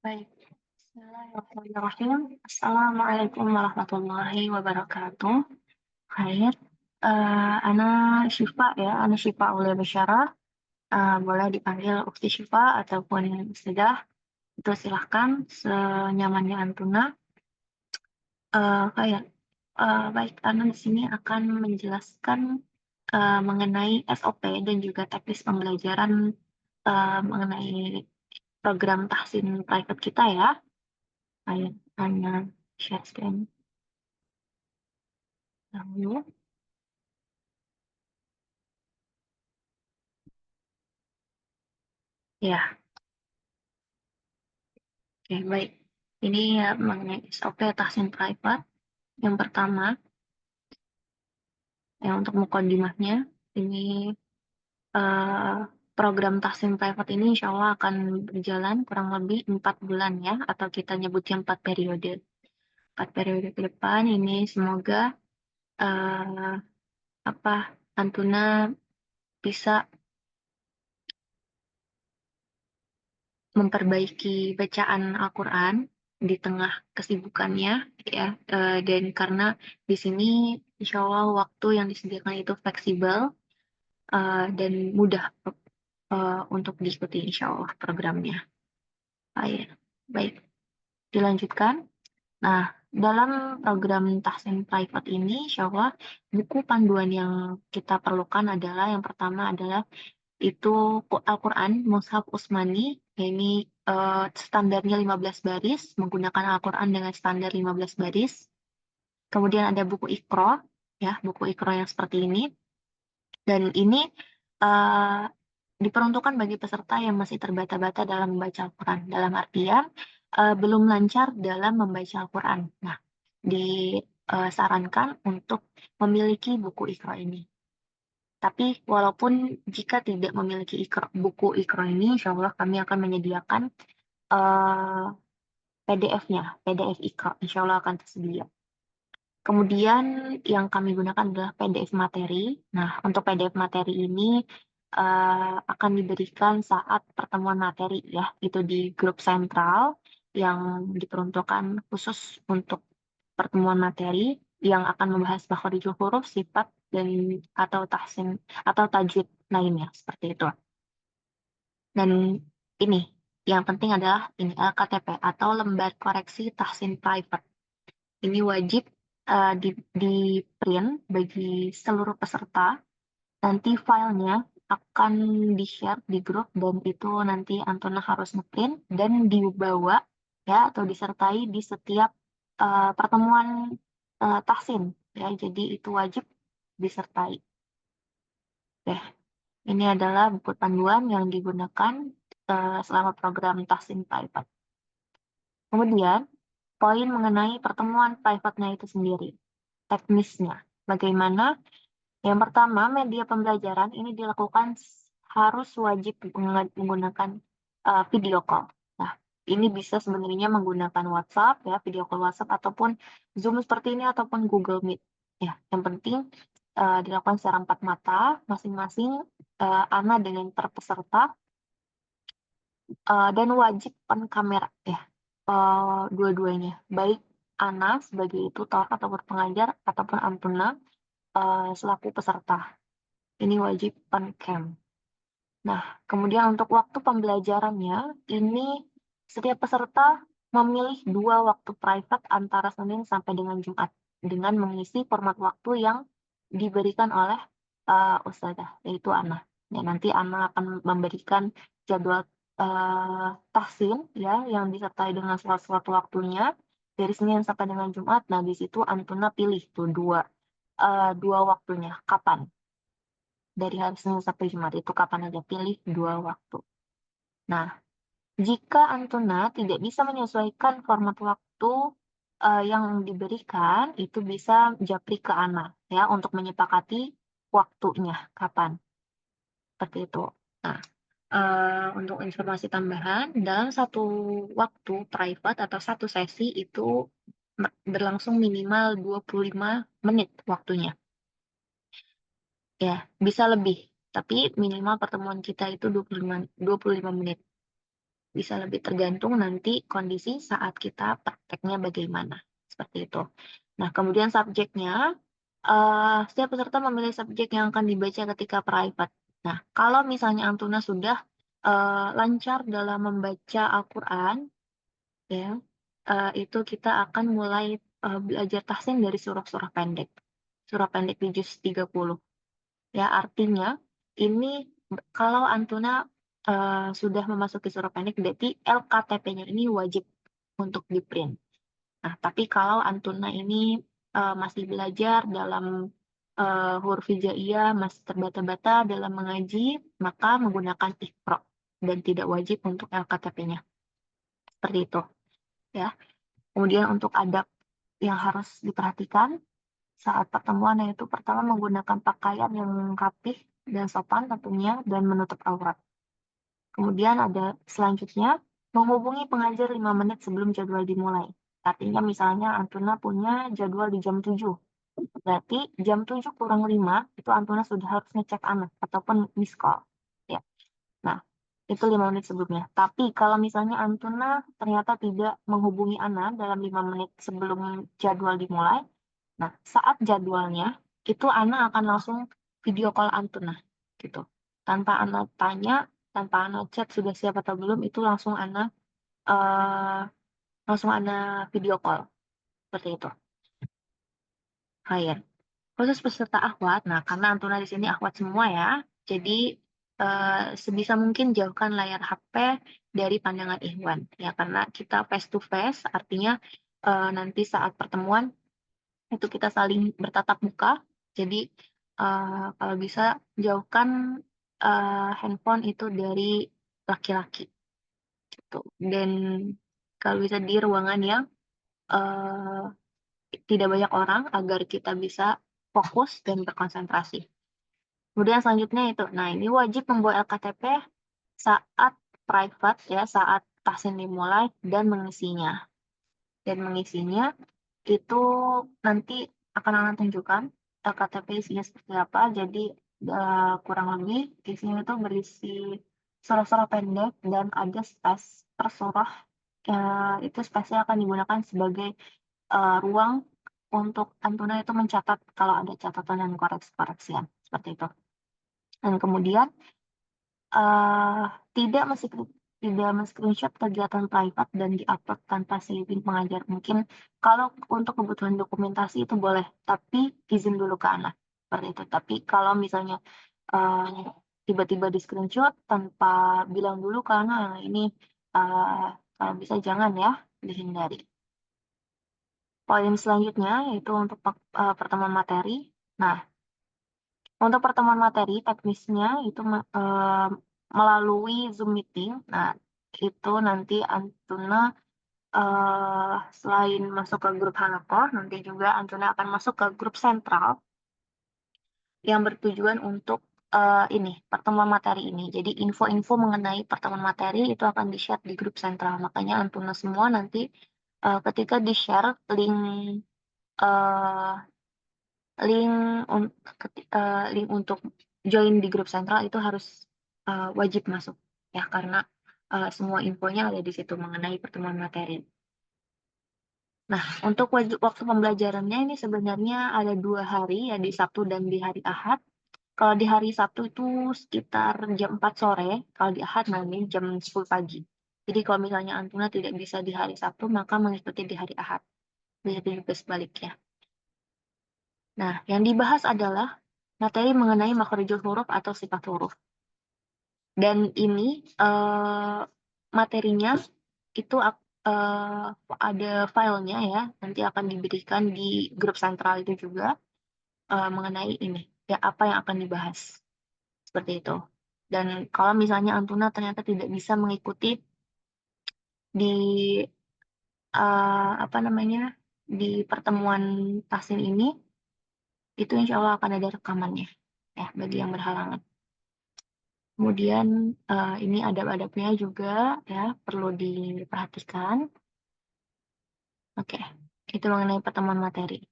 Baik. Bismillahirrahmanirrahim. Assalamualaikum warahmatullahi wabarakatuh. Khair. Ana Syifa ya, Ana Syifa Aulia Basyarah. Boleh dipanggil Ukti Syifa ataupun Istidah. Itu silahkan senyamannya Antuna. Khair. Baik, Ana di sini akan menjelaskan mengenai SOP dan juga teknis pembelajaran mengenai program tahsin private kita ya. Baik, Ana share screen dahulu. Ya, oke, baik. Ini ya mengenai SOP tahsin private. Yang pertama, ya untuk mukadimahnya, ini eh, program tahsin private ini insya Allah akan berjalan kurang lebih 4 bulan ya, atau kita nyebutnya 4 periode. 4 periode ke depan ini semoga eh, apa Antuna bisa memperbaiki bacaan Al-Quran di tengah kesibukannya ya, dan karena di sini insya Allah waktu yang disediakan itu fleksibel dan mudah untuk diikuti insya Allah programnya. Baik, baik, dilanjutkan. Nah, dalam program tahsin private ini insya Allah buku panduan yang kita perlukan adalah yang pertama adalah itu Al-Quran Mushaf Utsmani. Ini standarnya 15 baris, menggunakan Al-Quran dengan standar 15 baris. Kemudian ada buku Iqra, ya, buku Iqra yang seperti ini. Dan ini eh, diperuntukkan bagi peserta yang masih terbata-bata dalam membaca Al-Quran. Dalam artian belum lancar dalam membaca Al-Quran. Nah, disarankan untuk memiliki buku Iqra ini. Tapi walaupun jika tidak memiliki buku Iqra ini, insya Allah kami akan menyediakan eh, PDF-nya, PDF Iqra, insya Allah akan tersedia. Kemudian yang kami gunakan adalah PDF materi. Nah, untuk PDF materi ini akan diberikan saat pertemuan materi ya, itu di grup sentral yang diperuntukkan khusus untuk pertemuan materi yang akan membahas makhorijul huruf, sifat, dan atau tahsin atau tajwid lainnya seperti itu. Dan ini yang penting adalah ini LKTP atau lembar koreksi tahsin private. Ini wajib di print bagi seluruh peserta. Nanti filenya akan di-share di grup dan itu nanti Antona harus ngeprint dan dibawa ya atau disertai di setiap pertemuan tahsin ya. Jadi itu wajib disertai. Oke, ini adalah buku panduan yang digunakan selama program tahsin private. Kemudian poin mengenai pertemuan private-nya itu sendiri, teknisnya. Bagaimana? Yang pertama, media pembelajaran ini dilakukan harus wajib menggunakan video call. Nah, ini bisa sebenarnya menggunakan WhatsApp ya, video call WhatsApp ataupun Zoom seperti ini ataupun Google Meet. Ya, yang penting dilakukan secara empat mata, masing-masing Ana dengan peserta dan wajib on kamera ya, dua-duanya. Baik Ana sebagai tutor ataupun pengajar ataupun Antuna selaku peserta. Ini wajib on cam. Nah, kemudian untuk waktu pembelajarannya, ini setiap peserta memilih 2 waktu private antara Senin sampai dengan Jumat dengan mengisi format waktu yang diberikan oleh Ustazah, yaitu Ana. Ya, nanti Ana akan memberikan jadwal tahsin ya yang disertai dengan slot-slot waktunya dari Senin sampai dengan Jumat. Nah, di situ Antuna pilih tuh dua waktunya kapan dari hari Senin sampai Jumat itu kapan aja, pilih 2 waktu. Nah, jika Antuna tidak bisa menyesuaikan format waktu yang diberikan, itu bisa japri ke Ana ya untuk menyepakati waktunya kapan. Seperti itu. Nah, untuk informasi tambahan, dalam satu waktu private atau satu sesi itu berlangsung minimal 25 menit waktunya. Ya, bisa lebih, tapi minimal pertemuan kita itu 25 menit. bisa lebih tergantung nanti kondisi saat kita prakteknya bagaimana, seperti itu. Nah, kemudian subjeknya, setiap peserta memilih subjek yang akan dibaca ketika private. Nah, kalau misalnya Antuna sudah, lancar dalam membaca Al-Quran, ya, itu kita akan mulai, belajar tahsin dari surah-surah pendek. Surah pendek di juz 30. Ya, artinya ini kalau Antuna, sudah memasuki surah pendek berarti LKTP-nya ini wajib untuk di-print. Nah, tapi kalau Antuna ini, masih belajar dalam, huruf hijaiyah, masih terbata-bata dalam mengaji, maka menggunakan Iqra dan tidak wajib untuk LKTP-nya. Seperti itu, ya. Kemudian untuk adab yang harus diperhatikan saat pertemuan, yaitu pertama menggunakan pakaian yang rapih dan sopan tentunya dan menutup aurat. Kemudian ada selanjutnya, menghubungi pengajar 5 menit sebelum jadwal dimulai. Artinya misalnya Antuna punya jadwal di jam 7. Berarti jam 7 kurang 5 itu Antuna sudah harus ngecek anak ataupun miss call. Ya. Nah, itu 5 menit sebelumnya. Tapi kalau misalnya Antuna ternyata tidak menghubungi Ana dalam 5 menit sebelum jadwal dimulai, nah saat jadwalnya itu Ana akan langsung video call Antuna gitu. Tanpa Ana tanya, tanpa Ana chat sudah siap atau belum, itu eh, langsung Ana video call seperti itu. Hire. Khusus peserta akhwat, nah karena Antuna di sini akhwat semua ya, jadi sebisa mungkin jauhkan layar HP dari pandangan Ikhwan ya, karena kita face to face, artinya nanti saat pertemuan itu kita saling bertatap muka, jadi kalau bisa jauhkan handphone itu dari laki-laki gitu. Dan kalau bisa di ruangan yang eh, tidak banyak orang agar kita bisa fokus dan berkonsentrasi. Kemudian selanjutnya itu, nah ini wajib membawa LKTP saat private ya, saat tahsin dimulai dan mengisinya. Dan mengisinya itu nanti akan akan tunjukkan LKTP isinya seperti apa. Jadi kurang lebih isinya itu berisi surah-surah pendek dan ada space per surah. Itu space akan digunakan sebagai ruang untuk Antuna itu mencatat kalau ada catatan dan koreksi-koreksian seperti itu. Dan kemudian eh, tidak tidak men-screenshot kegiatan private dan di-upload tanpa seizin pengajar. Mungkin kalau untuk kebutuhan dokumentasi itu boleh, tapi izin dulu ke anak. Seperti itu. Tapi kalau misalnya eh, tiba-tiba di-screenshot tanpa bilang dulu ke anak, nah ini eh, kalau bisa jangan ya, dihindari. Poin selanjutnya yaitu untuk pertemuan materi. Nah, untuk pertemuan materi teknisnya itu melalui Zoom meeting. Nah, itu nanti Antuna selain masuk ke grup Hanakoh, nanti juga Antuna akan masuk ke grup sentral yang bertujuan untuk ini pertemuan materi ini. Jadi info-info mengenai pertemuan materi itu akan di-share di grup sentral. Makanya Antuna semua nanti ketika di-share link eh, link link untuk join di grup sentral itu harus wajib masuk ya, karena semua infonya ada di situ mengenai pertemuan materi. Nah, untuk waktu pembelajarannya ini sebenarnya ada 2 hari ya, di Sabtu dan di hari Ahad. Kalau di hari Sabtu itu sekitar jam 4 sore, kalau di Ahad nanti jam 10 pagi. Jadi kalau misalnya Antuna tidak bisa di hari Sabtu, maka mengikuti di hari Ahad. Begitu juga sebaliknya. Nah, yang dibahas adalah materi mengenai makhrajul huruf atau sifat huruf. Dan ini materinya itu ada filenya ya, nanti akan diberikan di grup sentral itu juga mengenai ini, ya apa yang akan dibahas. Seperti itu. Dan kalau misalnya Antuna ternyata tidak bisa mengikuti di apa namanya, di pertemuan tahsin ini, itu insya Allah akan ada rekamannya ya bagi yang berhalangan. Kemudian ini adab-adabnya juga ya perlu diperhatikan. Oke, itu mengenai pertemuan materi.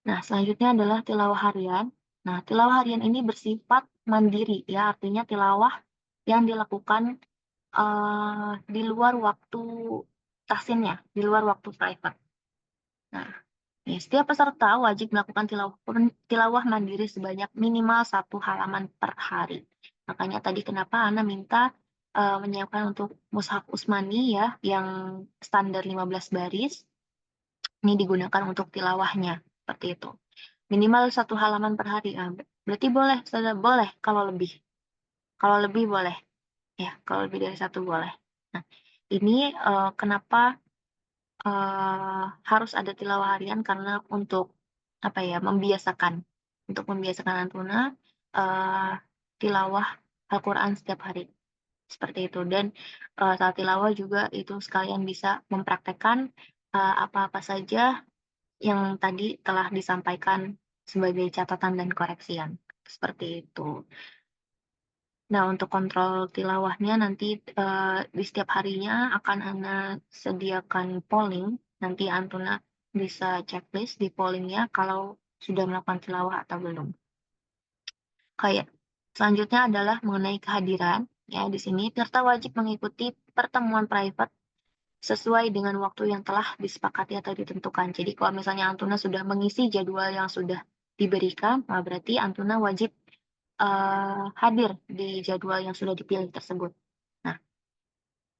Nah, selanjutnya adalah tilawah harian. Nah, tilawah harian ini bersifat mandiri ya, artinya tilawah yang dilakukan di luar waktu tahsinnya, di luar waktu private. Nah, ya, setiap peserta wajib melakukan tilawah mandiri sebanyak minimal 1 halaman per hari. Makanya tadi kenapa Ana minta menyiapkan untuk mushaf Utsmani ya, yang standar 15 baris, ini digunakan untuk tilawahnya, seperti itu. Minimal 1 halaman per hari. Berarti boleh, saudara, boleh kalau lebih. Kalau lebih boleh, ya, kalau lebih dari satu boleh. Nah, ini kenapa harus ada tilawah harian karena untuk apa ya, membiasakan Antuna eh, tilawah Al-Quran setiap hari seperti itu. Dan saat tilawah juga itu sekalian bisa mempraktekkan apa-apa saja yang tadi telah disampaikan sebagai catatan dan koreksian seperti itu. Nah, untuk kontrol tilawahnya nanti di setiap harinya akan Ana sediakan polling. Nanti Antuna bisa checklist di pollingnya kalau sudah melakukan tilawah atau belum. Kayak selanjutnya adalah mengenai kehadiran. Ya, di sini peserta wajib mengikuti pertemuan private sesuai dengan waktu yang telah disepakati atau ditentukan. Jadi kalau misalnya Antuna sudah mengisi jadwal yang sudah diberikan, berarti Antuna wajib hadir di jadwal yang sudah dipilih tersebut. Nah,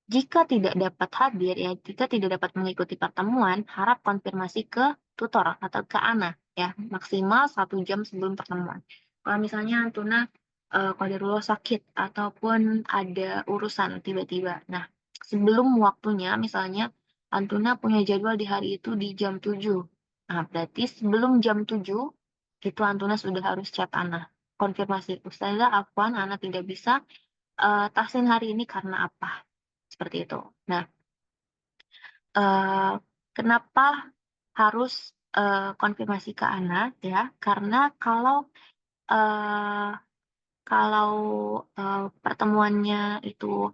jika tidak dapat hadir, ya, jika tidak dapat mengikuti pertemuan, harap konfirmasi ke tutor atau ke Ana, ya, maksimal 1 jam sebelum pertemuan. Kalau misalnya Antuna qadarullah sakit ataupun ada urusan tiba-tiba, nah, sebelum waktunya, misalnya Antuna punya jadwal di hari itu di jam 7. Nah, berarti sebelum jam 7, itu Antuna sudah harus chat Ana. Konfirmasi, Ustazah, Afwan, Ana tidak bisa tahsin hari ini karena apa? Seperti itu. Nah, eh, kenapa harus konfirmasi ke Ana ya? Karena eh, kalau pertemuannya itu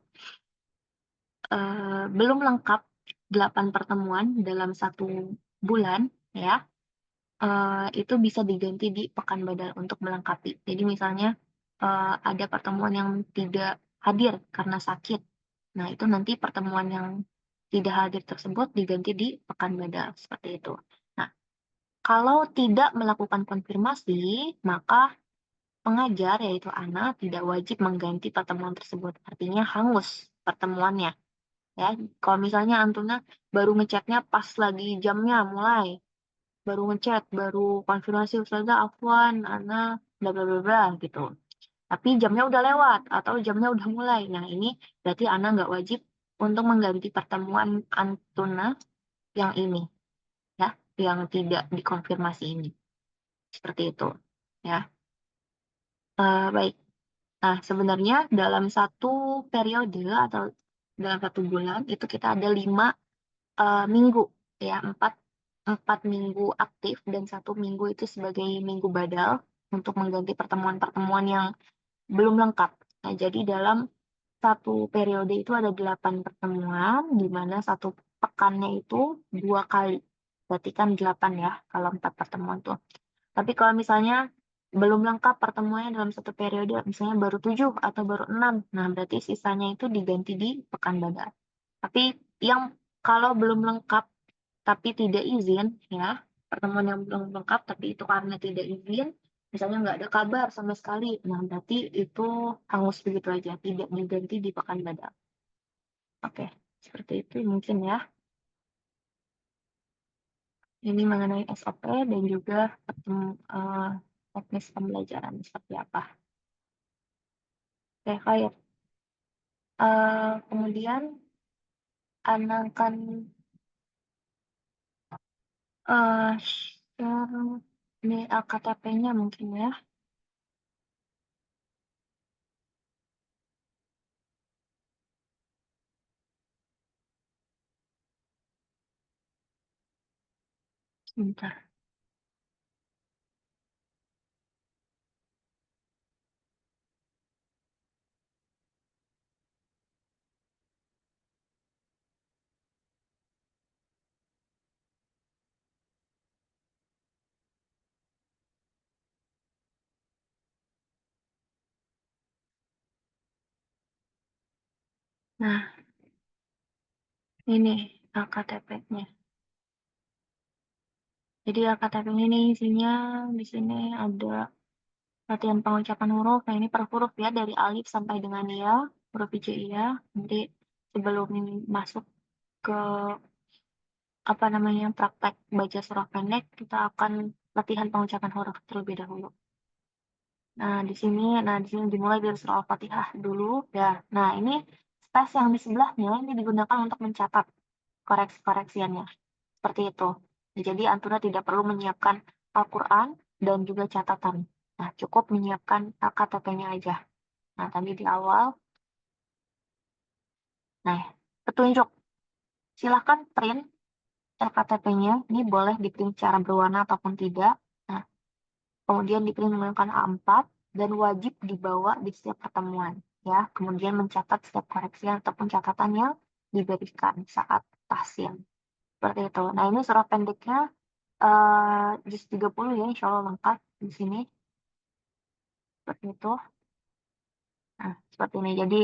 belum lengkap 8 pertemuan dalam 1 bulan ya, itu bisa diganti di pekan badal untuk melengkapi. Jadi misalnya ada pertemuan yang tidak hadir karena sakit. Nah, itu nanti pertemuan yang tidak hadir tersebut diganti di pekan badal seperti itu. Nah, kalau tidak melakukan konfirmasi, maka pengajar yaitu Ana tidak wajib mengganti pertemuan tersebut. Artinya hangus pertemuannya. Ya, kalau misalnya Antuna baru ngechatnya pas lagi jamnya mulai, baru ngechat, baru konfirmasi Ustazah Afwan, Ana, bla bla bla bla gitu. Tapi jamnya udah lewat atau jamnya udah mulai. Nah, ini berarti Ana nggak wajib untuk mengganti pertemuan Antuna yang ini, ya, yang tidak dikonfirmasi ini. Seperti itu, ya. Baik. Nah, sebenarnya dalam satu periode atau dalam 1 bulan itu kita ada 5 minggu, ya, 4 minggu aktif dan 1 minggu itu sebagai minggu badal untuk mengganti pertemuan-pertemuan yang belum lengkap. Nah, jadi dalam satu periode itu ada 8 pertemuan, di mana satu pekannya itu 2 kali. Berarti kan 8 ya, kalau 4 pertemuan tuh. Tapi kalau misalnya belum lengkap pertemuannya dalam satu periode, misalnya baru 7 atau baru 6, nah berarti sisanya itu diganti di pekan badal. Tapi yang kalau belum lengkap tapi tidak izin, ya, pertemuan yang belum lengkap tapi itu karena tidak izin, misalnya nggak ada kabar sama sekali, nah berarti itu hangus begitu aja, tidak diganti di pekan badal. Oke, seperti itu mungkin ya. Ini mengenai SOP dan juga eh, teknis pembelajaran seperti apa. Oke, kayak kemudian Ana akan share ini KTP-nya mungkin ya. Sebentar. Nah, ini LKTP-nya. Jadi LKTP-nya ini isinya di sini ada latihan pengucapan huruf. Nah, ini per huruf ya dari alif sampai dengan ya, huruf hijaiyah. Nanti sebelum masuk ke apa namanya praktek baca surah pendek, kita akan latihan pengucapan huruf terlebih dahulu. Nah, di sini dimulai dari surah Al-Fatihah dulu ya. Nah, ini space yang di sebelahnya ini digunakan untuk mencatat koreksi-koreksiannya. Seperti itu. Jadi Antuna tidak perlu menyiapkan Al-Quran dan juga catatan. Nah, cukup menyiapkan KTP-nya aja. Nah, tadi di awal, nah, petunjuk. Silahkan print LKTP-nya. Ini boleh di print secara berwarna ataupun tidak. Nah, kemudian di print menggunakan A4 dan wajib dibawa di setiap pertemuan. Ya, kemudian mencatat setiap koreksi ataupun catatan yang diberikan saat tahsin. Seperti itu. Nah, ini surah pendeknya juz 30 ya, insya Allah lengkap di sini. Seperti itu. Nah, seperti ini. Jadi,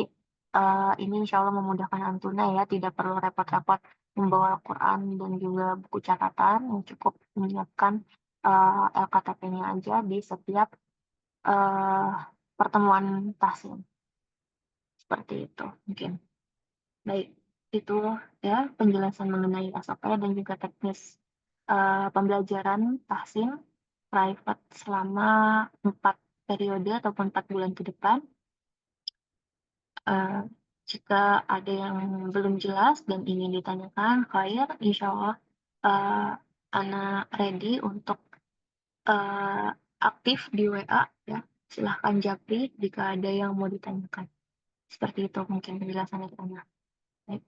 ini insya Allah memudahkan Antuna ya, tidak perlu repot-repot membawa Al-Quran dan juga buku catatan, yang cukup menyiapkan LKTP-nya aja di setiap uh, pertemuan tahsin. Seperti itu, mungkin. Baik, itu ya penjelasan mengenai SOP dan juga teknis pembelajaran tahsin private selama 4 periode ataupun 4 bulan ke depan. Eh, Jika ada yang belum jelas dan ingin ditanyakan, Khair, insya Allah eh, anak ready untuk eh, aktif di WA ya. Silahkan japri jika ada yang mau ditanyakan. Seperti itu mungkin penjelasan dari Ana. Baik,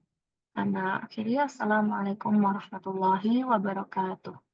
Ana akhirnya Assalamualaikum warahmatullahi wabarakatuh.